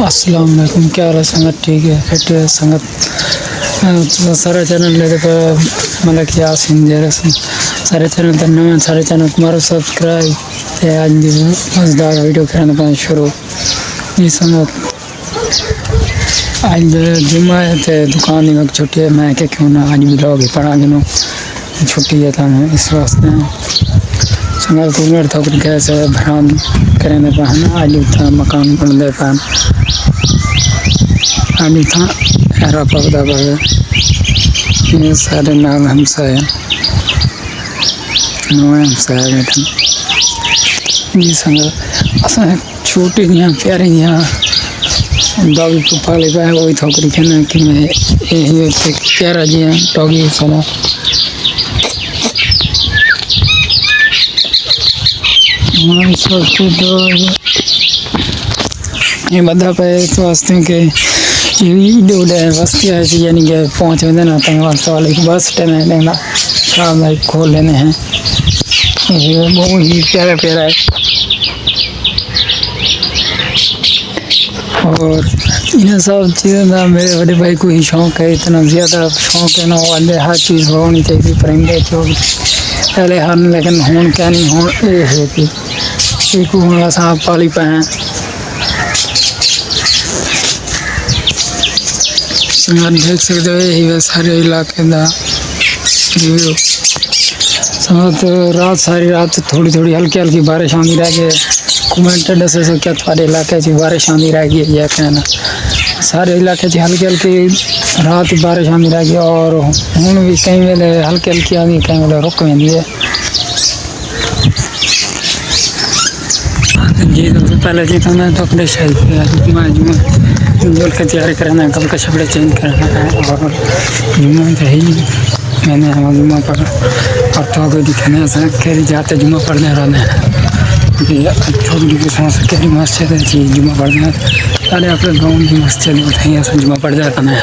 अस्सलाम वालेकुम। क्या हाल है संगत? ठीक है, फिट है संगत। सारे चैनल लेके तो मतलब कि यासीन जैसे सारे चैनल तो नवे सारे चैनल तुम्हारा सब्सक्राइब है। आज भी मज़ेदार वीडियो करने का शुरू ये संगत। आज जुम्मा है तो दुकान की छुट्टी है। मैं क्या क्यों ना आज भी लोग ही पढ़ा गिनो छुट्टी है था मैं इस वास्ते संगत कूलर था कुछ कैसे भरान करेंगे पहन आज था मकान बन दे पहन आज था एरा पौधा बगे ये सारे नाम हमसा है हमसा है बेटा ये संगत असा छोटी दियाँ प्यारी दियाँ डॉगी को पाले पाए वही थोकरी कहना कि मैं ये प्यारा जी हैं डॉगी सला इस वक्त तो ये बदा पे तो वास्ते के ये वस्ती ऐसी यानी कि पहुँच में देना तंग वास्ते वाले की बस स्टैंड है लेना शाम में खोल लेने हैं। ये बहुत ही प्यारा प्यारा है और इन सब चीज़ों का मेरे बड़े भाई को ही शौक़ है। इतना ज़्यादा शौक़ है ना वाले हर चीज़ होनी चाहिए परिंदे जो पहले हर लेकिन होन क्या नहीं हो ये है कि एक हूँ सांप पाली पाए देख सकते हो। यही सारे इलाके का रिव्यू समझ रात सारी रात थोड़ी थोड़ी हल्की हल्की बारिश आती रह गई। कमेंटेड से क्या थोड़े इलाके बारिश आती रह गई यह कहना सारे इलाके हल्की हल्की रात बारिश आती रह गई और हूँ भी कई वेले हल्की हल्की आती कई वेले रुक वेंदी है। जी तो पहले जी तो मैं तो अपने शहर जुम्मे की तैयारी करना है कल का कपड़े चेंज करना है और जुम्मा तो ही मैंने जुम्मा पर और तो कोई दिखाने ऐसा कह जाते जुम्मा पढ़ने रहने हैं छोटी किसान से कह मस्जिद है जुम्मा पढ़ने सारे अपने गाँव की मस्जिद होते हैं ऐसा जुम्मा पढ़ जाता है।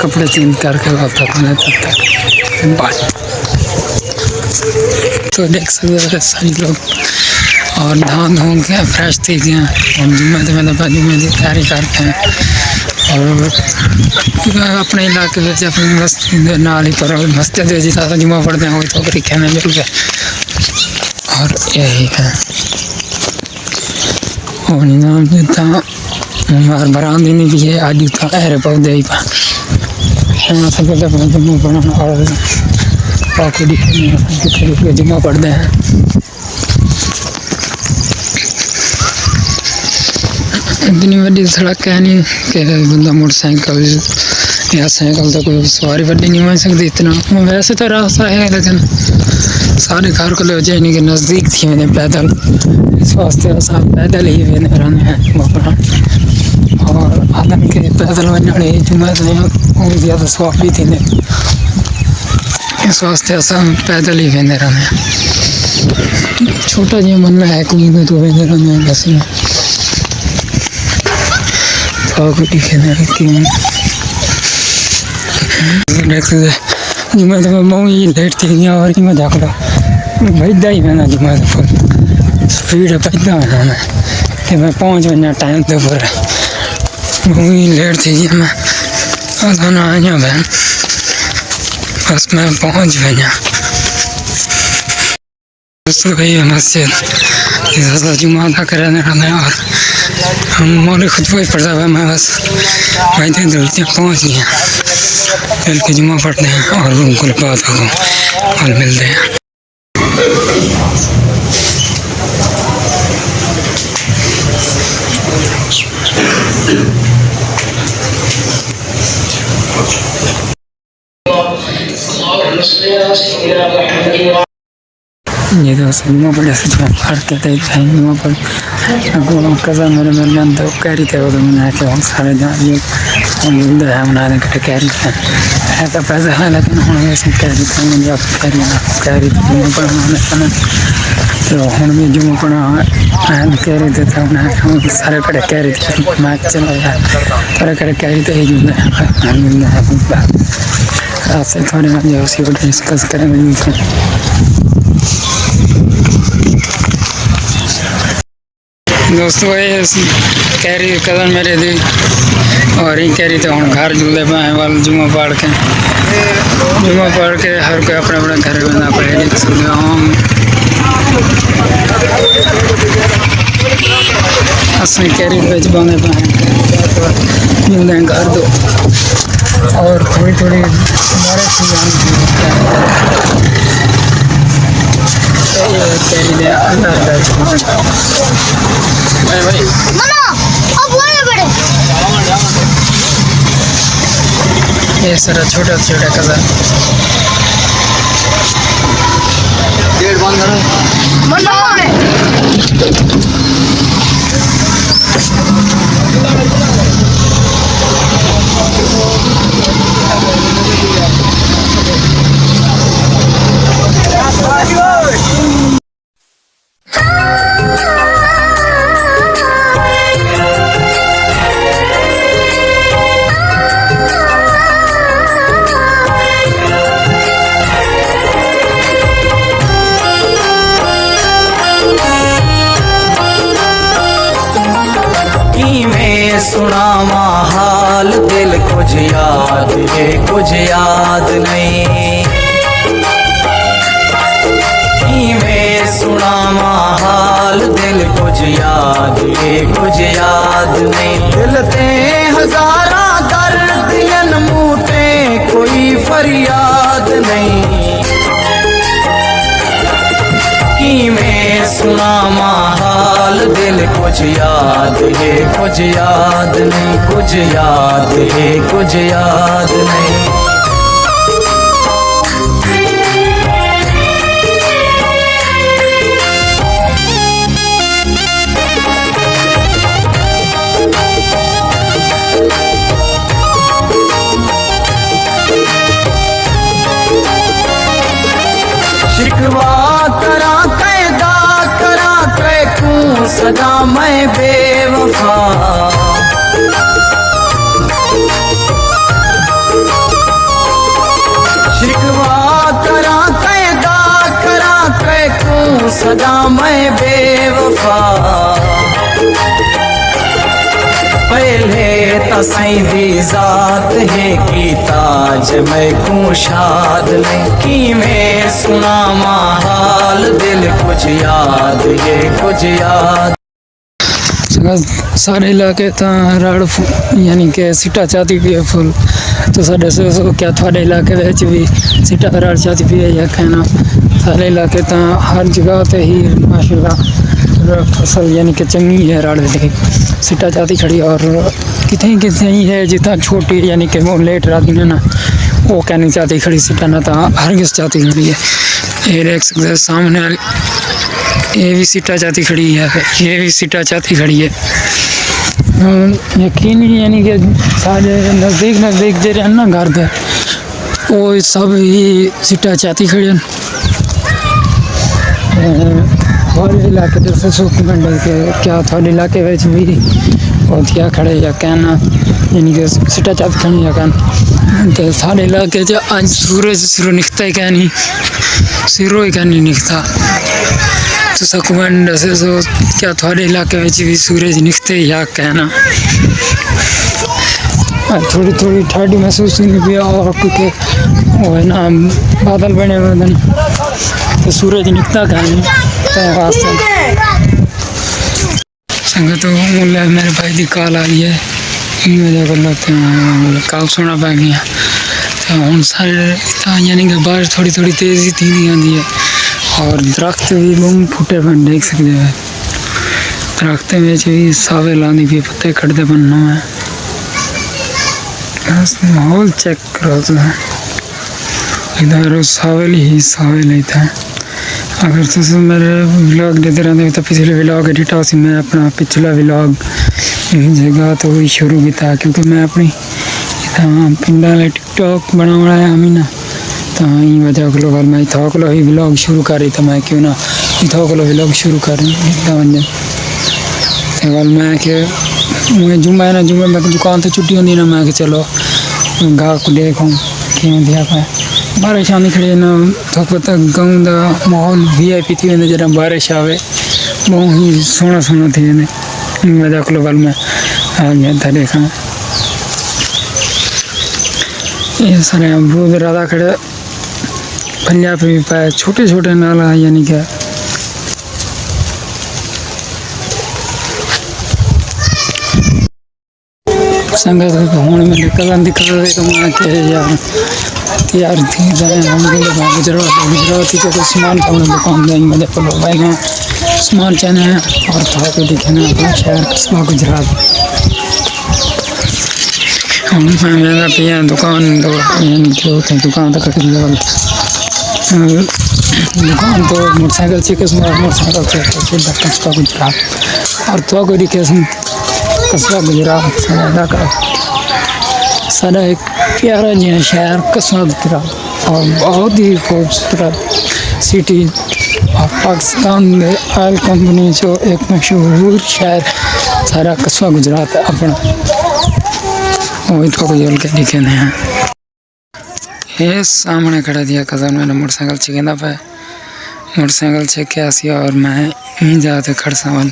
कपड़े चेंज करके वापस अपने तब तक बाय। तो देख सकते हो सारी लोग और धान हो गया फ्रेश थी गया और जुम्मे तो मैंने जुम्मे की तैयारी करते हैं और अपने इलाके में अपनी मस्जिद नाल ही पर मस्जिद ज़्यादा जुम्मा पढ़ते हैं वही तो तरीके में मिल गए और यही है और नाम था और बरामदी नहीं भी है आज था अरे पौधे ही जुम्मा पढ़ना और बाकी जुम्मा पढ़ते हैं। इतनी बड़ी सड़क है नहीं कि बंदा मोटरसाइकिल या साइकिल तो कोई सवारी बड़ी नहीं हो सकती इतना वैसे तो रास्ता है लेकिन सारे घर को ले जाए नहीं कि नज़दीक थी मैंने पैदल इस वास्ते सब पैदल ही मैंने रहने हैं और आदम के पैदल बनने जुम्मे बहुत ज़्यादा स्वाब भी थी इस वास्ते असा पैदल ही वेंदे रहने छोटा जी मन है कोई में तो वेंदे रहने वैसे जुम्मे तो मैं ही लेट थी और मैं झाकड़ा भजदा ही मैंने जुम्मे तो फुल स्पीड भजदा मैं कि मैं पहुँच वना टाइम के ऊपर ही लेट थी मैं ना आया बहन बस मैं पहुँच गया गई मस्जिद जुम्मा अदा कराने रहना और हम मौली खुद को ही पढ़ता हुआ मैं बस भाई दलते पहुँच गया मिल के जुम्मा पढ़ते हैं और उनको बात हो और मिलते हैं। ये तो जुम्मा पढ़े से पढ़ते थे जुम्मा पढ़ कज़ा मेरे मेहमान तो कह रही थे वो तो मैंने कि हम सारे ये मिलते हैं मनाने के कह रही थे है तो पैसा है लेकिन हम वैसे कह रही थे मुझे आप कह रही थी जुम्मा पढ़ाने तो हम भी जुम्मा पढ़ा कह रहे थे तो हम सारे कड़े कह रही थी मैं चला गया सारे कड़े कह रही थे जुम्मे मिलते हैं आपसे थोड़े हम उसी को डिस्कस करेंगे। दोस्तों ये कैरी कदम मेरे दी और ही कैरी तो हम घर जुलते पाए वाल जुम्मा पढ़ के हर कोई अपने अपने घर बना पाए देख सकते हो हम असली कैरी बेच बने पाए मिलते हैं घर दो और थोड़ी थोड़ी बारिश कैरी दे ये सारा छोटा छोटा कलर सुना हाल दिल कुछ याद है कुछ याद नहीं मैं सुना हाल दिल कुछ याद है कुछ याद नहीं दिल ते हजारा दर्द मूते कोई फरियाद नहीं मैं सुना हाल दिल कुछ याद है कुछ याद नहीं कुछ याद है कुछ याद नहीं शिकवा करा कैदा करा कैकूं सदा मैं बेवफा शिकवा करा कैदा करा कैकूं सदा मैं बेवफा पहले तसई दी जात है की ताज मैं कुशाद नहीं की मैं सुना हाल दिल कुछ याद है कुछ याद सारे इलाके रड़ यानी कि सिटा चाहती भी है फुल तो साढ़े सो क्या थोड़े इलाके भी सिटा रड़ चाहती भी है या कहना सारे इलाके हर जगह ते ही माशाल्लाह फसल यानी कि चंगी है रड़ दी सिटा चाहती खड़ी और कितनी ही है जितना छोटी यानी कि वो लेट राती ने ना वो कहनी चाहती खड़ी सिटा ना तो हर किस चाहती खड़ी है ये देख सकते सामने ये भी सीटा चाहती खड़ी है ये भी सीटा चाहती खड़ी है यकीन ही यानी कि सारे नज़दीक जे रहे ना घर के वो सब ही सीटा चाहती खड़ी हैं और इलाके जैसे सुखमंड के क्या थोड़े इलाके भी बहुत क्या खड़े या कहना यानी कि सीटा चाहती खड़ी या कहना तो सारे इलाके आज सूरज सिरों निकता ही क्या नहीं सिरों ही क्या नहीं निकता तो सुखमंड से तो क्या थोड़े इलाके में भी सूरज निकते या कहना थोड़ी थोड़ी ठंडी महसूस नहीं भी और क्योंकि वो है ना बादल बने हुए तो सूरज निकता कहीं तो वास्ते संगत मुल्ला मेरे भाई की कॉल आई है वजह कर लेते हैं कॉल सुना पा गया तो हम सारे यानी कि बारिश थोड़ी थोड़ी तेज़ी थी आती है और दरख्त भी गुम फुटे बन देख सकते हैं दरख्त में भी सावे लाने भी पत्ते कटते बनना है माहौल चेक करो तो इधर सावेल ही सावे लेता है अगर तुम मेरे व्लॉग देते रहते हो तो पिछले व्लॉग एडिट हो मैं अपना पिछला व्लॉग जगह तो वही शुरू किया क्योंकि मैं अपनी पिंड वाले टिकटॉक बना हमी ना तो यही वजह को मैं इतना को ही व्लॉग शुरू कर रही था मैं क्यों ना इतना को व्लॉग शुरू कर वजह तो मैं कि मैं जुम्मे है ना जुम्मे मैं दुकान से छुट्टी होंगी ना मैं चलो गाह को देखूँ क्यों दिया पाए बारिश आनी खड़ी ना तो पता गाँव का माहौल VIP थी वेंदो जरा बारिश आवे बहुत ही सोहना सोहना थी वेंदे मजा ग्लोबल में आ गया था देखा ये सारे अमरूद ज़्यादा खड़े फलिया पे भी पाए छोटे छोटे नाला यानी कि संगत होने में दिक्कत तो वहाँ के यार तैयार थी हम गुजराती के कुछ सामान का दुकान देंगे मजे पर भाई में सामान चाहने हैं और था को दिखाना अपना शहर कस्बा गुजरात हम मेरा पिया दुकान दो यानी कि होते हैं दुकान तक लेवल दुकान तो मोटरसाइकिल से कस्बा मोटरसाइकिल से सीधा कस्बा गुजरात और तो को दिखे कस्बा गुजरात सदा का सारा एक प्यारा जी शहर कस्बा गुजरात और बहुत ही खूबसूरत सिटी और पाकिस्तान में ऑयल कंपनी जो एक मशहूर शहर सारा कस्बा गुजरात अपना वही तो जोल के दिखे हैं ये सामने खड़ा दिया कज़न मैंने मोटरसाइकिल चेकिंदा पे मोटरसाइकिल चेक के आसी और मैं यहीं जाते खड़ सामान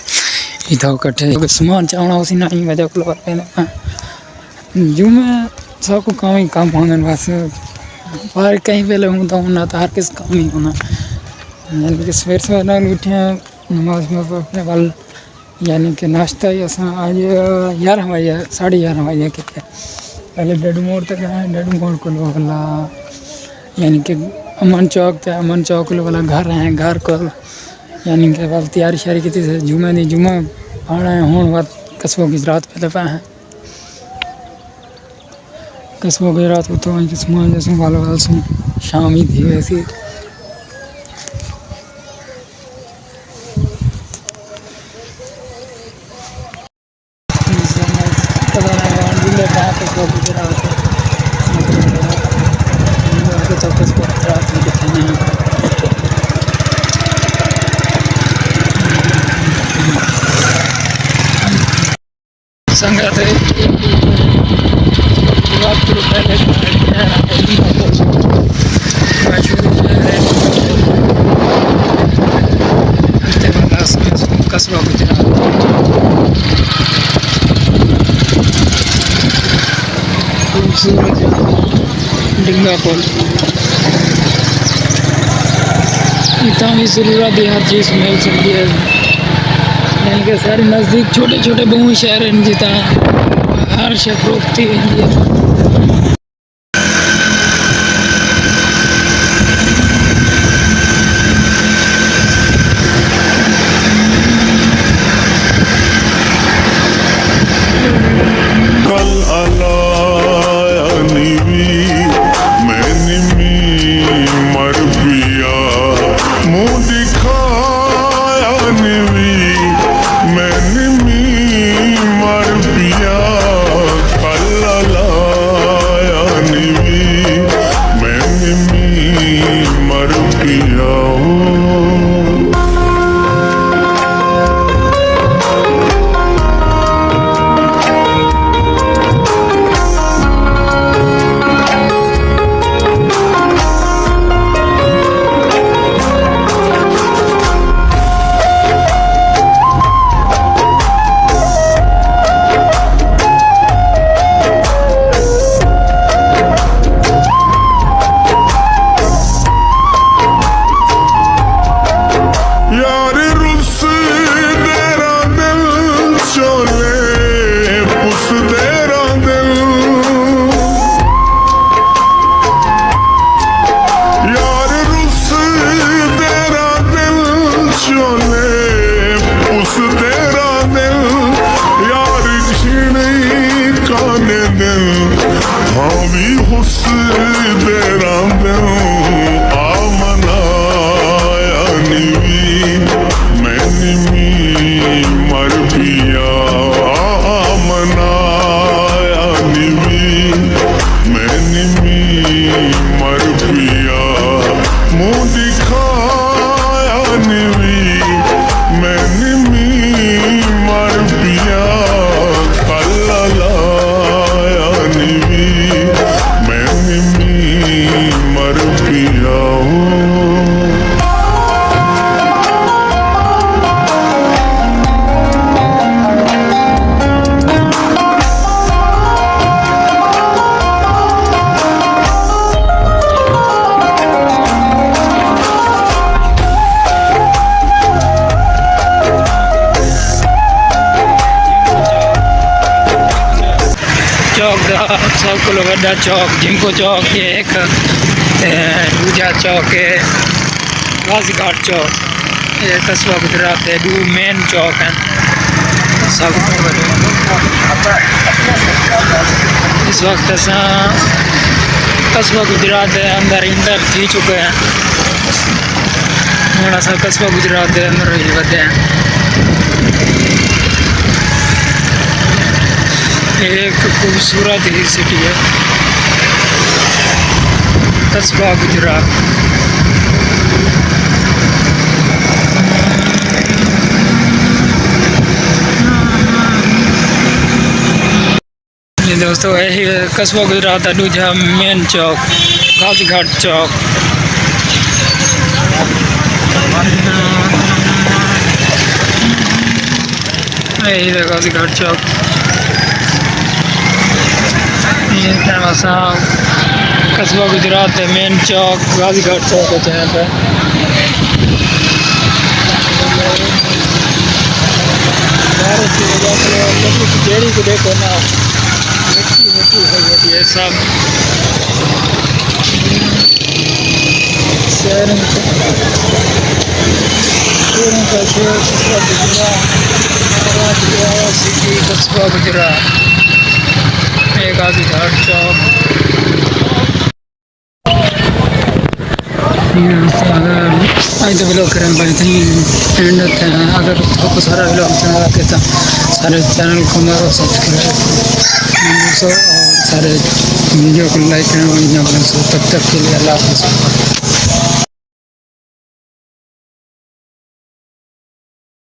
इधर कट्ठे सामान चावना उसी नहीं मजा को लगा जो मैं सबको काम ही काम होने बस बाहर कहीं पहले हूँ तो ना तो हर किस काम ही होना यानी कि सवेर सवेर उठे नमाज में पढ़ने वाल यानी कि नाश्ता ही असा आज 11 बजे 11:30 बजे के पहले डेढ़ मोड़ तक आए डेढ़ मोड़ को वाला यानी कि अमन चौक थे अमन चौक वाला घर है घर को यानी कि वाल तैयारी शारी की थी जुम्मे नहीं जुम्मा आना है हूँ बात कस्बा गुजरात पहले पाए हैं कस्बा गुजरात तो वहीं किस्म जैसे वाला वाल सुन शाम ही थी वैसी संगत कस्बा गुजरात खूबसूरत डिंगा पुल इतना भी ज़रूरत हर चीज़ मिल सकती है यानी कि सारे नज़दीक छोटे छोटे बहुत शहर हैं जितना हर शहर रोकती है सब को बड़ा चौक जिनको चौक है एक दूजा चौक है गाजीघाट चौक ये कस्बा गुजरात है दो मेन चौक है सब इस वक्त असा कस्बा गुजरात है अंदर इंटर थी चुके हैं हूँ अस कस्बा गुजरात के अंदर ही वधे हैं एक खूबसूरत ही सिटी है कस्बा गुजरात दोस्तों यही कस्बा गुजरात का दूजा मेन चौक गाजीघाट चौक यही गाजीघाट चौक ये असा कस्बा गुजरात है मेन चौक गाजीघाट चौक है जहाँ पे डेरी को देखो ना मिट्टी है ये सब शहर का शहर सिटी कस्बा गुजरात ये गाजीघाट चौक अगर तो व्लॉग करें भाई थी एंड होते हैं अगर आपको सारा व्लॉग चैनल के सारे चैनल को मारो सब्सक्राइब और सारे वीडियो को लाइक करें तब तक के लिए अल्लाह हाफ़िज़।